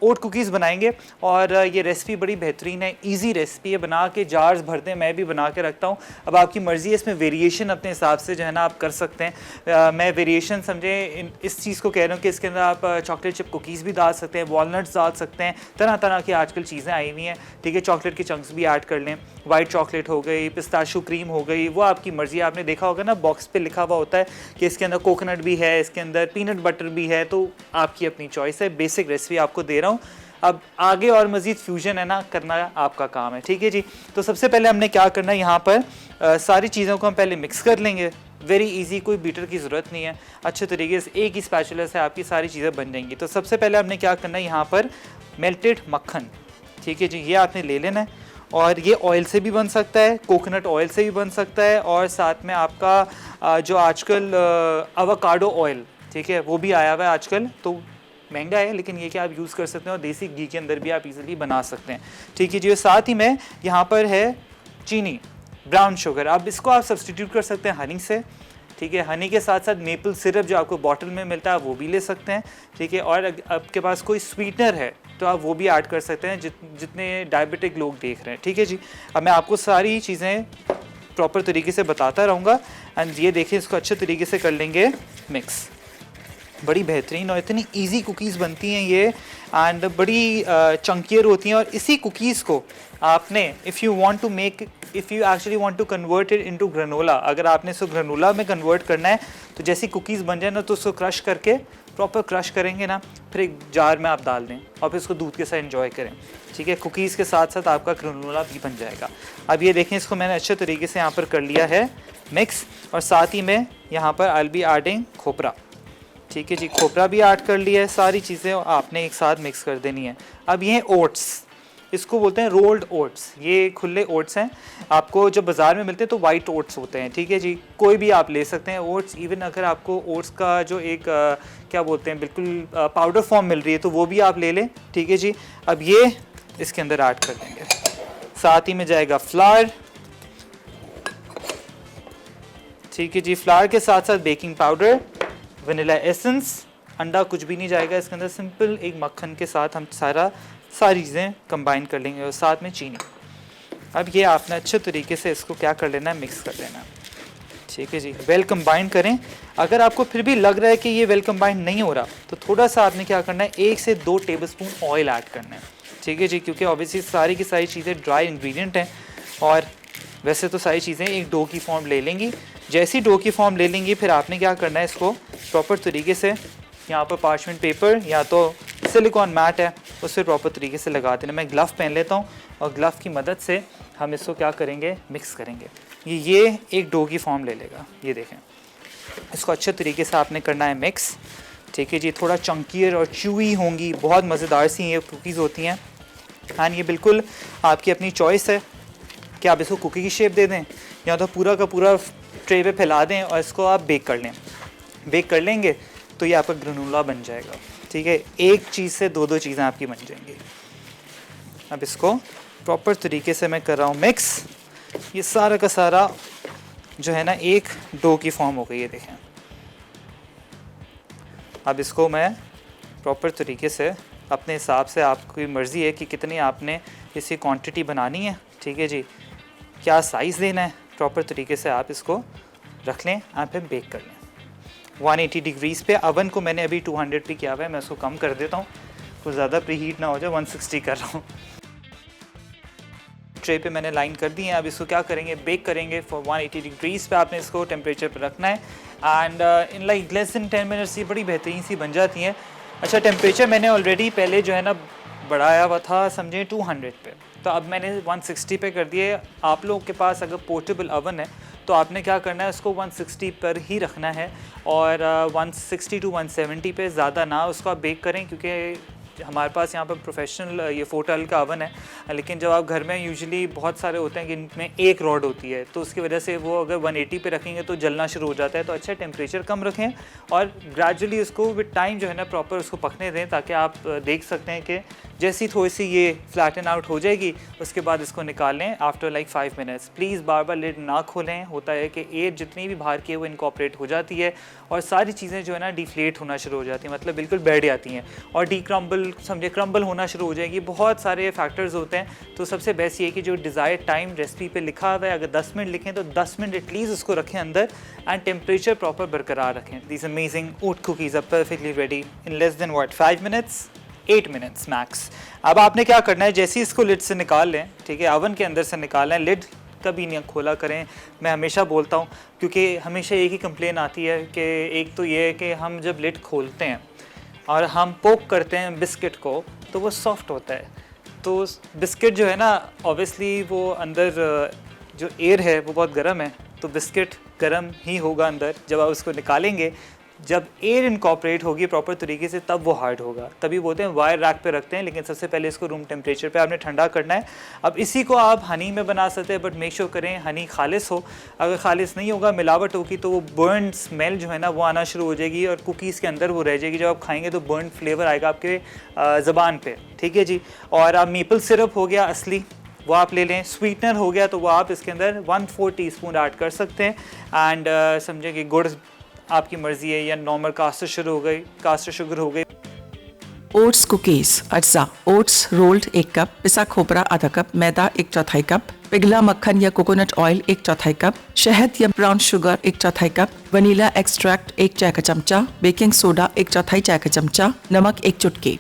ओट cookies बनाएंगे। और ये रेसिपी बड़ी बेहतरीन है, इजी रेसिपी है, बना के जार्स भरते हैं, मैं भी बना के रखता हूँ। अब आपकी मर्ज़ी है, इसमें वेरिएशन अपने हिसाब से जो है ना आप कर सकते हैं। मैं वेरिएशन समझे इस चीज़ को कह रहा हूँ कि इसके अंदर आप चॉकलेट चिप कुकीज़ भी डाल सकते हैं, वॉलनट्स डाल सकते हैं, तरह तरह की आजकल चीज़ें आई हुई हैं, ठीक है। चॉकलेट के चंक्स भी ऐड कर लें, वाइट चॉकलेट हो गई, पिस्ताशियो क्रीम हो गई, वो आपकी मर्ज़ी। आपने देखा होगा ना बॉक्स पे लिखा हुआ होता है कि इसके अंदर कोकोनट भी है, इसके अंदर पीनट बटर भी है, तो आपकी अपनी चॉइस है। बेसिक रेसिपी आपको दे रहा हूँ, अब आगे और मज़ीद फ्यूजन है ना करना आपका काम है, ठीक है जी। तो सबसे पहले हमने क्या करना है, यहाँ पर सारी चीज़ों को हम पहले मिक्स कर लेंगे। वेरी इजी, कोई बीटर की ज़रूरत नहीं है, अच्छे तरीके से एक ही स्पैचुला से आपकी सारी चीज़ें बन जाएंगी। तो सबसे पहले हमने क्या करना है, यहाँ पर मेल्टेड मक्खन, ठीक है जी, ये आपने ले लेना है। और ये ऑयल से भी बन सकता है, कोकोनट ऑयल से भी बन सकता है, और साथ में आपका जो आजकल एवोकाडो ऑयल, ठीक है, वो भी आया हुआ है आजकल, तो महंगा है लेकिन ये कि आप यूज़ कर सकते हैं, और देसी घी के अंदर भी आप इजीली बना सकते हैं, ठीक है जी। साथ ही में यहाँ पर है चीनी, ब्राउन शुगर, अब इसको आप सब्सटीट्यूट कर सकते हैं हनी से, ठीक है। हनी के साथ साथ मेपल सिरप जो आपको बॉटल में मिलता है वो भी ले सकते हैं, ठीक है। और आपके पास कोई स्वीटनर है तो आप वो भी ऐड कर सकते हैं, जितने डायबिटिक लोग देख रहे हैं, ठीक है जी। अब मैं आपको सारी चीज़ें प्रॉपर तरीके से बताता रहूँगा। एंड ये देखिए, इसको अच्छे तरीके से कर लेंगे मिक्स। बड़ी बेहतरीन और इतनी इजी कुकीज़ बनती हैं ये, एंड बड़ी चंकियर होती हैं। और इसी कुकीज़ को आपने if you actually want to convert it into granola, अगर आपने इसको ग्रेनोला में कन्वर्ट करना है तो जैसी कुकीज़ बन जाए ना, तो उसको क्रश करके प्रॉपर क्रश करेंगे ना, फिर एक जार में आप डाल दें और फिर इसको दूध के साथ एंजॉय करें, ठीक है। कुकीज़ के साथ साथ आपका ग्रेनोला भी बन जाएगा। अब ये देखें, इसको मैंने अच्छे तरीके से यहाँ पर कर लिया है मिक्स, और साथ ही में यहाँ पर आई विल बी एडिंग खोपरा, ठीक है जी, खोपरा भी ऐड कर लिया है। सारी चीज़ें आपने एक साथ मिक्स कर देनी है। अब ये ओट्स, इसको बोलते हैं रोल्ड ओट्स, ये खुले ओट्स हैं, आपको जब बाज़ार में मिलते हैं तो वाइट ओट्स होते हैं, ठीक है जी। कोई भी आप ले सकते हैं ओट्स, इवन अगर आपको ओट्स का जो एक क्या बोलते हैं बिल्कुल पाउडर फॉर्म मिल रही है तो वो भी आप ले लें, ठीक है जी। अब ये इसके अंदर ऐड कर देंगे, साथ ही में जाएगा फ्लावर, ठीक है जी। फ्लावर के साथ साथ बेकिंग पाउडर, वनीला एसेंस, अंडा कुछ भी नहीं जाएगा इसके अंदर, सिंपल एक मक्खन के साथ हम सारी चीज़ें कंबाइन कर लेंगे, और साथ में चीनी। अब ये आपने अच्छे तरीके से इसको क्या कर लेना है, मिक्स कर लेना है, ठीक है जी। वेल कंबाइन करें। अगर आपको फिर भी लग रहा है कि ये वेल कंबाइन नहीं हो रहा, तो थोड़ा सा आपने क्या करना है, 1 से 2 टेबलस्पून ऑयल ऐड करना है, ठीक है जी, क्योंकि ऑब्वियसली सारी की सारी चीज़ें ड्राई इंग्रेडिएंट हैं, और वैसे तो सारी चीज़ें एक डो की फॉर्म ले लेंगी। जैसी डो की फॉर्म ले लेंगी, फिर आपने क्या करना है, इसको प्रॉपर तरीके से यहाँ पर पार्चमेंट पेपर या तो सिलिकॉन मैट है उस पर प्रॉपर तरीके से लगा देना। मैं ग्लव पहन लेता हूँ, और ग्लव की मदद से हम इसको क्या करेंगे, मिक्स करेंगे। ये एक डो की फॉर्म ले लेगा, ये देखें। इसको अच्छे तरीके से आपने करना है मिक्स, ठीक है जी। थोड़ा चंकियर और च्यूई होंगी, बहुत मज़ेदार सी ये कुकीज़ होती हैं। एंड ये बिल्कुल आपकी अपनी चॉइस है कि आप इसको कुकी की शेप दे दें, या तो पूरा का पूरा ट्रे पे फैला दें और इसको आप बेक कर लें। बेक कर लेंगे तो ये आपका ग्रेनोला बन जाएगा, ठीक है। एक चीज़ से दो चीज़ें आपकी बन जाएंगी। अब इसको प्रॉपर तरीके से मैं कर रहा हूँ मिक्स। ये सारा का सारा जो है ना एक डो की फॉर्म हो गई है, देखें। अब इसको मैं प्रॉपर तरीके से अपने हिसाब से, आपकी मर्ज़ी है कि कितनी आपने इसकी क्वांटिटी बनानी है, ठीक है जी, क्या साइज़ देना है, प्रॉपर तरीके से आप इसको रख लें और फिर बेक कर लें 180 डिग्रीज़ पे। अवन को मैंने अभी 200 पे किया हुआ है, मैं उसको कम कर देता हूँ, कुछ ज़्यादा प्री हीट ना हो जाए, 160 कर रहा हूँ। ट्रे पे मैंने लाइन कर दी है। अब इसको क्या करेंगे, बेक करेंगे फॉर 180 डिग्रीज़ पे। आपने इसको टेम्परेचर पर रखना है, and in like less than 10 minutes ये बड़ी बेहतरीन सी बन जाती हैं। अच्छा, टेम्परेचर मैंने ऑलरेडी पहले जो है ना बढ़ाया हुआ था, समझें 200 पे, तो अब मैंने 160 पे कर दिए। आप लोगों के पास अगर पोर्टेबल अवन है तो आपने क्या करना है, उसको 160 पर ही रखना है, और 160 टू 170 पे ज़्यादा ना उसको आप बेक करें, क्योंकि हमारे पास यहाँ पर प्रोफेशनल ये 4 टल का अवन है, लेकिन जब आप घर में यूजुअली बहुत सारे होते हैं कि इनमें एक रॉड होती है, तो उसकी वजह से वो अगर 180 पे रखेंगे तो जलना शुरू हो जाता है। तो अच्छा टेम्परेचर कम रखें और ग्रेजुअली उसको विद टाइम जो है ना प्रॉपर उसको पकने दें, ताकि आप देख सकते हैं कि जैसी थोड़ी सी ये फ्लैटन आउट हो जाएगी उसके बाद इसको निकाल लें आफ्टर लाइक 5 मिनट्स। प्लीज़ बार बार लिड ना खोलें, होता है कि एयर जितनी भी बाहर की है वो इनकॉपरेट हो जाती है और सारी चीज़ें जो है ना डिफ्लेट होना शुरू हो जाती हैं, मतलब बिल्कुल बैठ जाती हैं और डीक्रम्बल समझे क्रम्बल होना शुरू हो जाएगी, बहुत सारे फैक्टर्स होते हैं। तो सबसे बेस्ट ये है कि जो डिज़ायर्ड टाइम रेसिपी पे लिखा हुआ है, अगर 10 मिनट लिखें तो 10 मिनट एटलीस्ट उसको रखें अंदर, एंड टेम्परेचर प्रॉपर बरकरार रखें। These amazing oat cookies are perfectly ready in less than 5 minutes, 8 minutes max. अब आपने क्या करना है, जैसे ही इसको लिड से निकाल लें, ठीक है, ओवन के अंदर से निकालना है, लिड कभी नहीं खोला करें। मैं हमेशा बोलता हूँ, क्योंकि हमेशा एक ही कंप्लेन आती है कि एक तो ये है कि हम जब लिड खोलते हैं और हम पोक करते हैं बिस्किट को तो वो सॉफ्ट होता है। तो बिस्किट जो है ना, ऑब्वियसली वो अंदर जो एयर है वो बहुत गर्म है, तो बिस्किट गर्म ही होगा अंदर। जब आप उसको निकालेंगे, जब एयर इनकॉर्पोरेट होगी प्रॉपर तरीके से, तब वो हार्ड होगा। तभी बोलते हैं वायर रैक पे रखते हैं, लेकिन सबसे पहले इसको रूम टेम्परेचर पे आपने ठंडा करना है। अब इसी को आप हनी में बना सकते हैं, बट मेक श्योर करें हनी खालिस हो। अगर खालिस नहीं होगा, मिलावट होगी, तो वो बर्न स्मेल जो है ना वो आना शुरू हो जाएगी और कुकीज़ के अंदर वो रह जाएगी। जब आप खाएंगे तो बर्न फ्लेवर आएगा आपके ज़बान पे, ठीक है जी। और आप मेपल सिरप हो गया असली, वो आप ले लें। स्वीटनर हो गया तो वो आप इसके अंदर 1/4 टीस्पून ऐड कर सकते हैं। एंड समझे कि गुड़ आपकी मर्जी है, या नॉर्मल कास्टर शुगर हो गई। ओट्स कुकीज अज्जा: ओट्स रोल्ड 1 कप, पिसा खोपरा आधा कप, मैदा 1/4 कप, पिघला मक्खन या कोकोनट ऑयल 1/4 कप, शहद या brown sugar 1/4 cup, vanilla extract 1 चाय का चमचा, बेकिंग सोडा 1/4 चाय का चमचा, नमक 1 चुटकी।